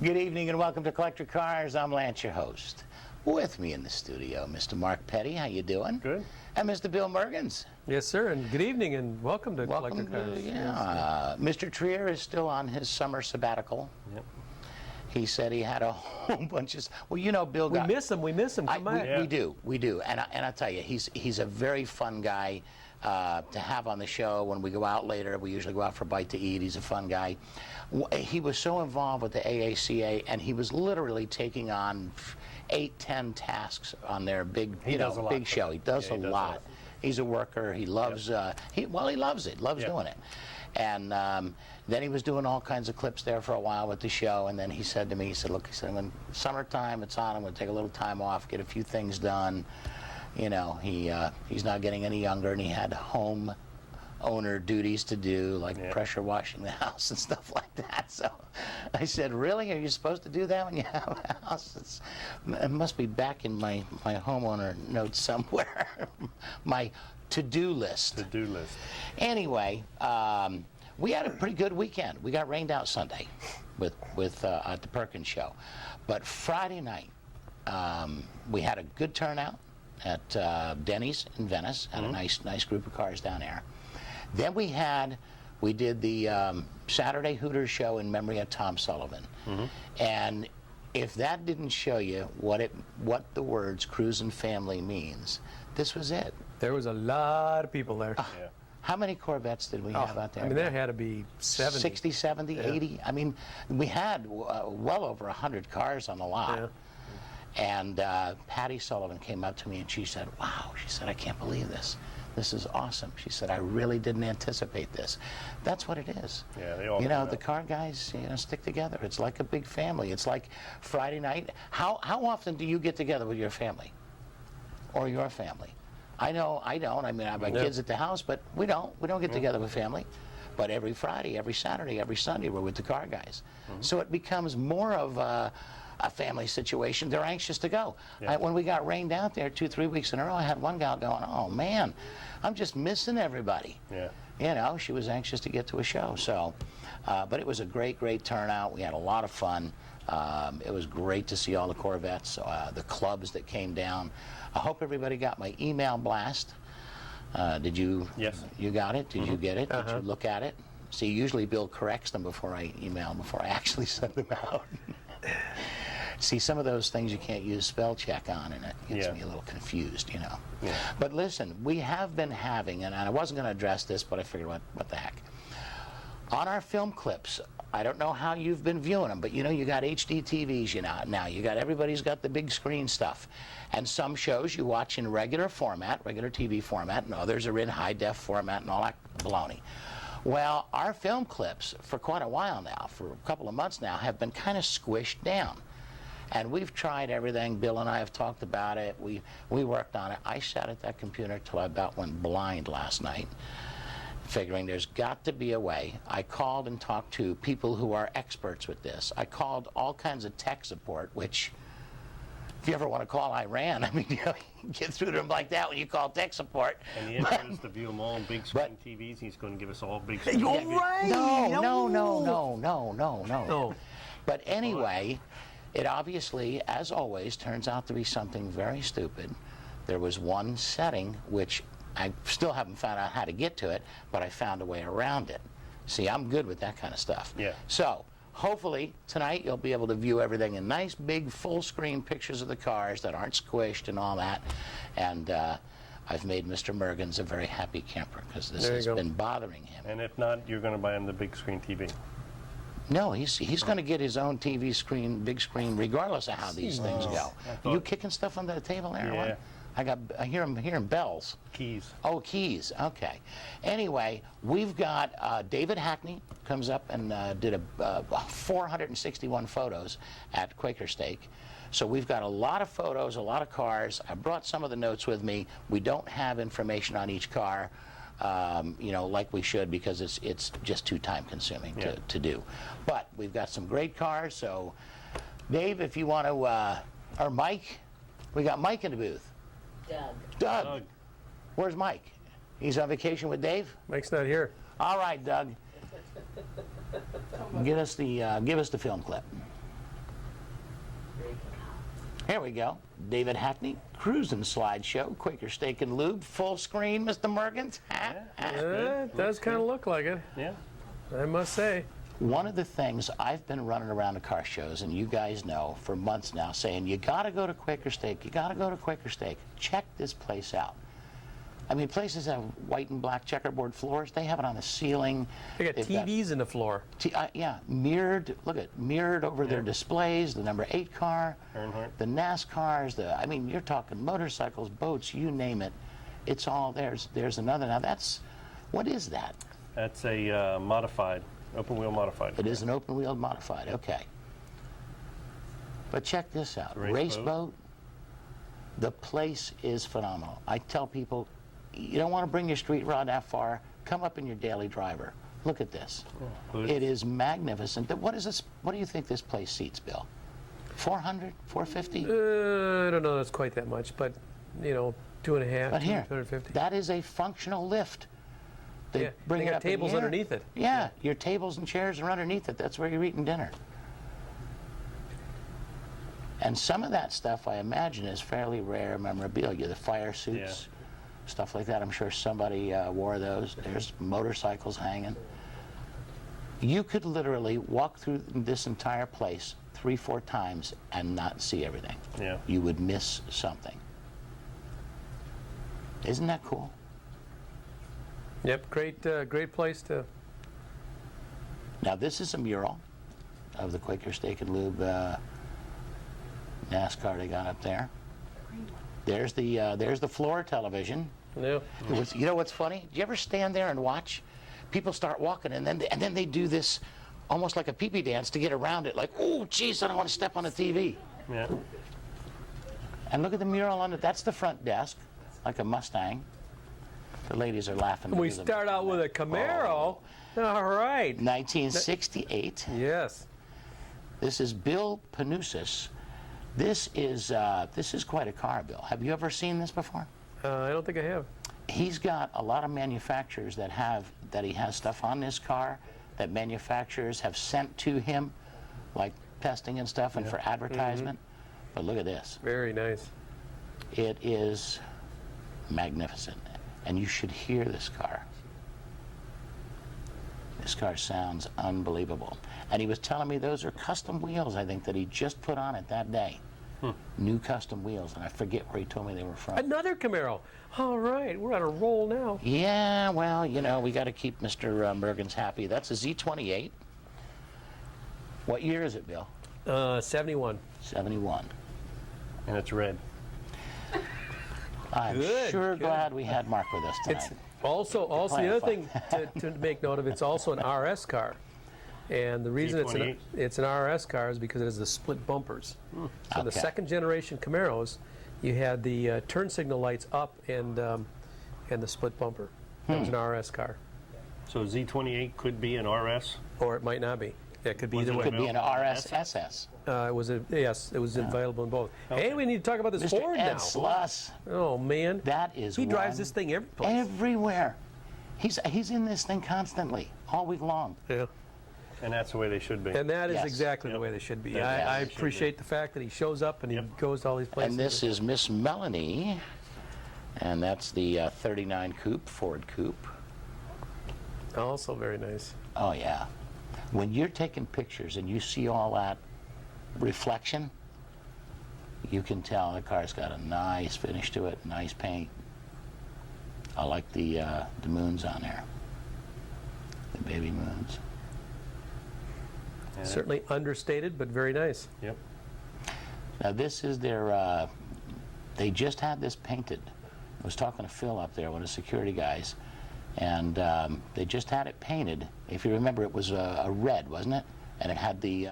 Good evening and welcome to Collector Cars. I'm Lance, your host. With me in the studio, Mr. Mark Petty. How you doing? Good. And Mr. Bill Mergens. Yes, sir, and good evening and welcome to Collector Cars. Mr. Trier is still on his summer sabbatical. Yep. He said he had a whole bunch of... Well, you know, Bill We miss him. Come back. We do. And I'll tell you, he's a very fun guy to have on the show. When we go out later, we usually go out for a bite to eat. He's a fun guy. He was so involved with the AACA, and he was literally taking on 8-10 tasks on their big show. He does a lot. He's a worker. He loves he loves it. Loves doing it. And then he was doing all kinds of clips there for a while with the show, and then he said to me, he said, when summertime it's on, I'm going to take a little time off, get a few things done. You know, he's not getting any younger, and he had home owner duties to do, like pressure washing the house and stuff like that. So I said, really? Are you supposed to do that when you have a house? It must be back in my homeowner notes somewhere. My to-do list. To-do list. Anyway, we had a pretty good weekend. We got rained out Sunday with at the Perkins show. But Friday night, we had a good turnout at Denny's in Venice. Had a nice group of cars down there. Then we did the Saturday Hooters show in memory of Tom Sullivan. And if that didn't show you what the words cruisin' family means, this was it. There was a lot of people there. How many Corvettes did we have out there? I mean, there had to be 70. 60, 70, 80. I mean, we had well over 100 cars on the lot. And Patty Sullivan came up to me and she said, wow, she said, I can't believe this. This is awesome. She said, I really didn't anticipate this. That's what it is. Yeah, they all the car guys, stick together. It's like a big family. It's like Friday night. How often do you get together with your family or your family? I know I don't. I mean, I have my kids at the house, but we don't get together with family. But every Friday, every Saturday, every Sunday, we're with the car guys. So it becomes more of a family situation. They're anxious to go. When we got rained out there 2-3 weeks in a row, I had one gal going, oh man, I'm just missing everybody. She was anxious to get to a show. So, but it was a great turnout. We had a lot of fun. It was great to see all the Corvettes, the clubs that came down. I hope everybody got my email blast. Did you? Yes. You got it? Did you get it? Did you look at it? See, usually Bill corrects them before I actually send them out. See, some of those things you can't use spell check on, and it gets me a little confused, But listen, we have been having, and I wasn't going to address this, but I figured, what the heck. On our film clips, I don't know how you've been viewing them, but you got HD TVs, now. You got, everybody's got the big screen stuff. And some shows you watch in regular TV format, and others are in high def format and all that baloney. Well, our film clips, for quite a while now, for a couple of months now, have been kind of squished down. And we've tried everything. Bill and I have talked about it. We worked on it. I sat at that computer till I about went blind last night, figuring there's got to be a way. I called and talked to people who are experts with this. I called all kinds of tech support, which, if you ever want to call Iran, I mean, you get through to them like that when you call tech support. And the answer is to view them all on big screen TVs. He's going to give us all big screen TVs. Right. No. But anyway, it obviously, as always, turns out to be something very stupid. There was one setting which I still haven't found out how to get to it, but I found a way around it. See, I'm good with that kind of stuff. So, hopefully, tonight you'll be able to view everything in nice, big, full-screen pictures of the cars that aren't squished and all that. And I've made Mr. Mergens a very happy camper because this has been bothering him. And if not, you're going to buy him the big screen TV. No, he's going to get his own TV screen, big screen, regardless of how these things go. Are you kicking stuff under the table there? Yeah. I hear him bells. Keys. Oh, keys. Okay. Anyway, we've got David Hackney comes up and did 461 photos at Quaker Steak. So we've got a lot of photos, a lot of cars. I brought some of the notes with me. We don't have information on each car. Like we should, because it's just too time consuming to do. But we've got some great cars, so Dave, if you want to, or Mike, we got Mike in the booth. Doug. Where's Mike? He's on vacation with Dave? Mike's not here. All right, Doug. Give us the film clip. Here we go. David Hackney, Cruising Slideshow, Quaker Steak and Lube, full screen, Mr. Mergens. It does kind of look like it, Yeah. I must say. One of the things I've been running around the car shows, and you guys know for months now, saying, you got to go to Quaker Steak, you got to go to Quaker Steak. Check this place out. I mean, places have white and black checkerboard floors. They have it on the ceiling. They got They've TVs in the floor. yeah, mirrored. Look at mirrored over their displays. The number 8 car, Earnhardt. the NASCARs. I mean, you're talking motorcycles, boats, you name it. It's all there's. There's another. Now what is that? That's a modified, open wheel modified. It is an open wheeled modified. Okay. But check this out. Race boat. The place is phenomenal. I tell people, you don't want to bring your street rod that far, come up in your daily driver. Look at this. It is magnificent. What is this? What do you think this place seats, Bill? 400, 450? I don't know that's quite that much, but, 2.5, But here, 250. that is a functional lift. They bring they it got up in the tables air. underneath it. Yeah, your tables and chairs are underneath it. That's where you're eating dinner. And some of that stuff, I imagine, is fairly rare memorabilia. The fire suits, stuff like that. I'm sure somebody wore those. There's motorcycles hanging. You could literally walk through this entire place 3-4 times and not see everything. Yeah. You would miss something. Isn't that cool? Yep, great place to. Now this is a mural of the Quaker Steak and Lube NASCAR they got up there. There's the floor television. Yeah. You know what's funny? Do you ever stand there and watch? People start walking and then they do this almost like a pee-pee dance to get around it. Like, oh, geez, I don't want to step on the TV. Yeah. And look at the mural on it. That's the front desk, like a Mustang. The ladies are laughing. We start out with a Camaro. All right. 1968. Yes. This is Bill Panousis. This is quite a car, Bill. Have you ever seen this before? I don't think I have. He's got a lot of manufacturers that he has stuff on this car that manufacturers have sent to him, like testing and stuff and for advertisement. But look at this. Very nice. It is magnificent. And you should hear this car. This car sounds unbelievable. And he was telling me those are custom wheels, I think, that he just put on it that day. New custom wheels, and I forget where he told me they were from. Another Camaro. All right, we're on a roll now. Yeah, well, we got to keep Mr. Mergens happy. That's a Z28. What year is it, Bill? 71. 71. And it's red. I'm sure glad we had Mark with us tonight. It's also the other thing to make note of, it's also an RS car. And the reason it's an RS car is because it has the split bumpers. So the second generation Camaros, you had the turn signal lights up and the split bumper. It was an RS car. So Z28 could be an RS? Or it might not be. It could be either way. Could be an RS-SS. It was available in both. Hey, we need to talk about this Mr. Ford Ed now. Sluss. Oh man, That is he drives one this thing every place. everywhere. He's in this thing constantly, all week long. Yeah. And that's the way they should be. And that is Yes. exactly the way they should be. That's I how they should appreciate the fact that he shows up and he goes to all these places. And this is Miss Melanie, and that's the 39 Coupe, Ford Coupe. Also very nice. Oh yeah. When you're taking pictures and you see all that reflection, you can tell the car's got a nice finish to it, nice paint. I like the moons on there, the baby moons. Yeah. Certainly understated, but very nice. Yep. Now this is their, they just had this painted. I was talking to Phil up there, one of the security guys, and they just had it painted. If you remember, it was a red, wasn't it? And it had the